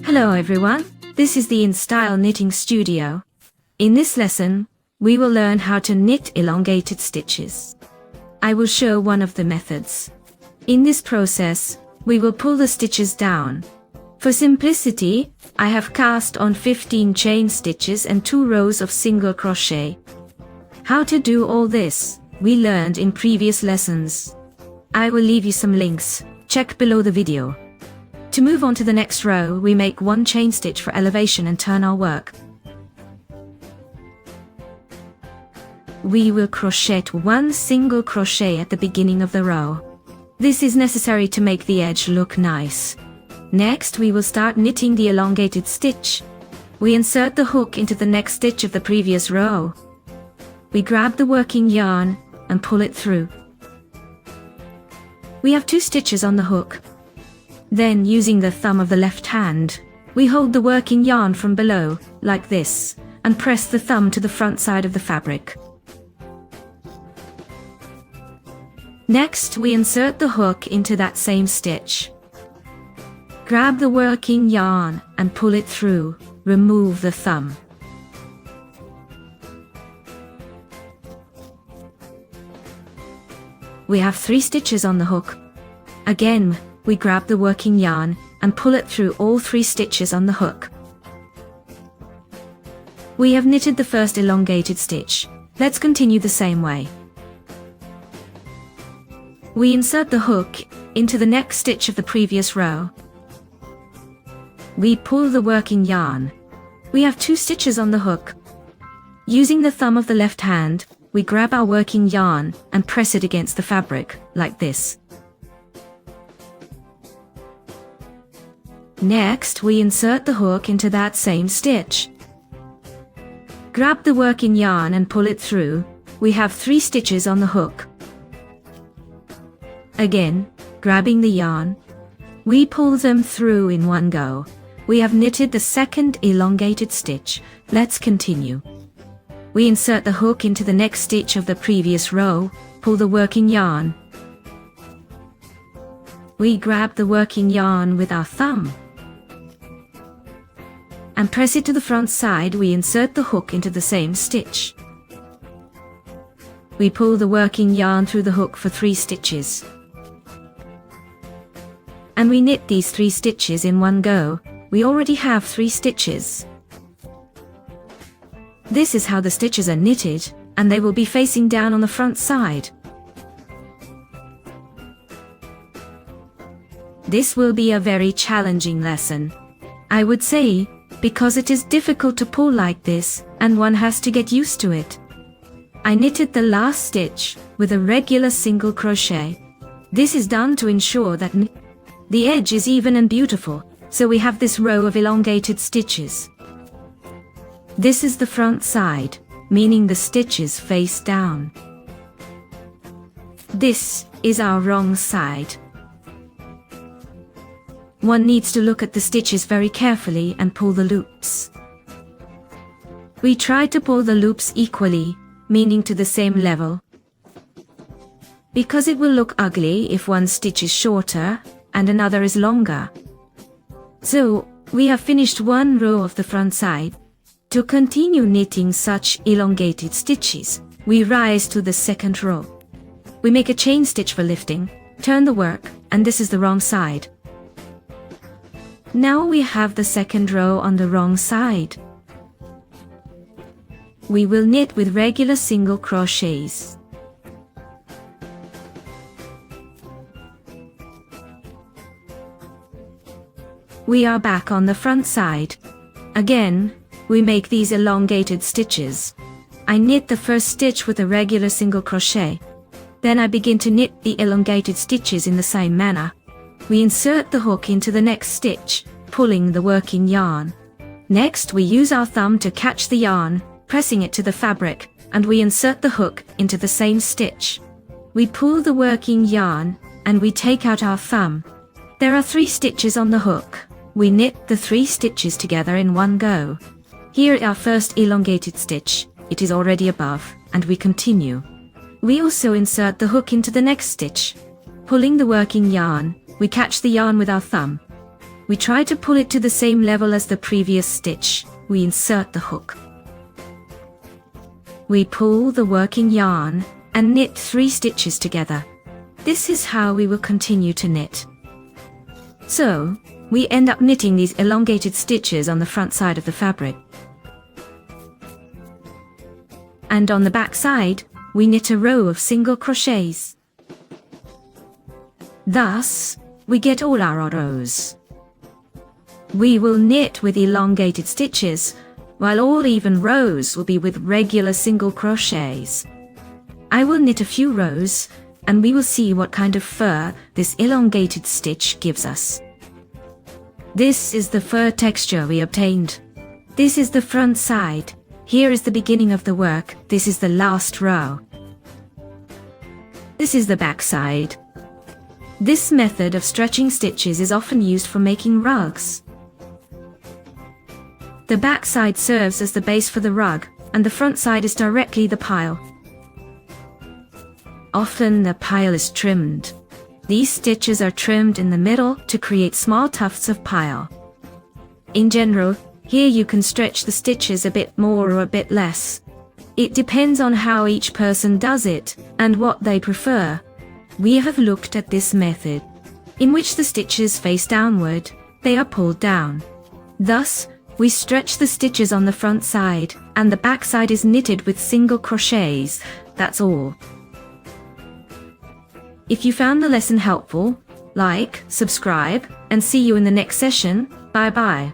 Hello everyone, this is the InStyle Knitting Studio. In this lesson, we will learn how to knit elongated stitches. I will show one of the methods. In this process, we will pull the stitches down. For simplicity, I have cast on 15 chain stitches and 2 rows of single crochet. How to do all this, we learned in previous lessons. I will leave you some links, check below the video. To move on to the next row, we make 1 chain stitch for elevation and turn our work. We will crochet 1 single crochet at the beginning of the row. This is necessary to make the edge look nice. Next, we will start knitting the elongated stitch. We insert the hook into the next stitch of the previous row. We grab the working yarn and pull it through. We have 2 stitches on the hook. Then, using the thumb of the left hand, we hold the working yarn from below, like this, and press the thumb to the front side of the fabric. Next, we insert the hook into that same stitch. Grab the working yarn and pull it through, remove the thumb. We have 3 stitches on the hook. Again, we grab the working yarn and pull it through all 3 stitches on the hook. We have knitted the first elongated stitch. Let's continue the same way. We insert the hook into the next stitch of the previous row. We pull the working yarn. We have 2 stitches on the hook. Using the thumb of the left hand, we grab our working yarn and press it against the fabric, like this. Next, we insert the hook into that same stitch. Grab the working yarn and pull it through. We have 3 stitches on the hook. Again, grabbing the yarn, we pull them through in one go. We have knitted the second elongated stitch. Let's continue. We insert the hook into the next stitch of the previous row, pull the working yarn. We grab the working yarn with our thumb and press it to the front side. We insert the hook into the same stitch. We pull the working yarn through the hook for 3 stitches. And we knit these 3 stitches in one go. We already have 3 stitches. This is how the stitches are knitted, and they will be facing down on the front side. This will be a very challenging lesson, I would say, because it is difficult to pull like this, and one has to get used to it. I knitted the last stitch with a regular single crochet. This is done to ensure that the edge is even and beautiful, so we have this row of elongated stitches. This is the front side, meaning the stitches face down. This is our wrong side. One needs to look at the stitches very carefully and pull the loops. We try to pull the loops equally, meaning to the same level, because it will look ugly if one stitch is shorter and another is longer. So, we have finished 1 row of the front side. To continue knitting such elongated stitches, we rise to the 2nd row. We make a chain stitch for lifting, turn the work, and this is the wrong side. Now we have the 2nd row on the wrong side. We will knit with regular single crochets. We are back on the front side. Again, we make these elongated stitches. I knit the first stitch with a regular single crochet. Then I begin to knit the elongated stitches in the same manner. We insert the hook into the next stitch, pulling the working yarn. Next, we use our thumb to catch the yarn, pressing it to the fabric, and we insert the hook into the same stitch. We pull the working yarn, and we take out our thumb. There are 3 stitches on the hook. We knit the 3 stitches together in one go. Here is our first elongated stitch. It is already above, and we continue. We also insert the hook into the next stitch. Pulling the working yarn, we catch the yarn with our thumb. we try to pull it to the same level as the previous stitch. We insert the hook. We pull the working yarn and knit 3 stitches together. This is how we will continue to knit. So, we end up knitting these elongated stitches on the front side of the fabric. And on the back side, we knit a row of single crochets. Thus, we get all our rows. We will knit with elongated stitches, while all even rows will be with regular single crochets. I will knit a few rows, and we will see what kind of fur this elongated stitch gives us. This is the fur texture we obtained. This is the front side. Here is the beginning of the work. This is the last row. This is the back side. This method of stretching stitches is often used for making rugs. The back side serves as the base for the rug, and the front side is directly the pile. Often the pile is trimmed. These stitches are trimmed in the middle to create small tufts of pile. In general, here you can stretch the stitches a bit more or a bit less. It depends on how each person does it, and what they prefer. We have looked at this method, in which the stitches face downward, they are pulled down. Thus, we stretch the stitches on the front side, and the back side is knitted with single crochets. That's all. If you found the lesson helpful, like, subscribe, and see you in the next session. Bye bye.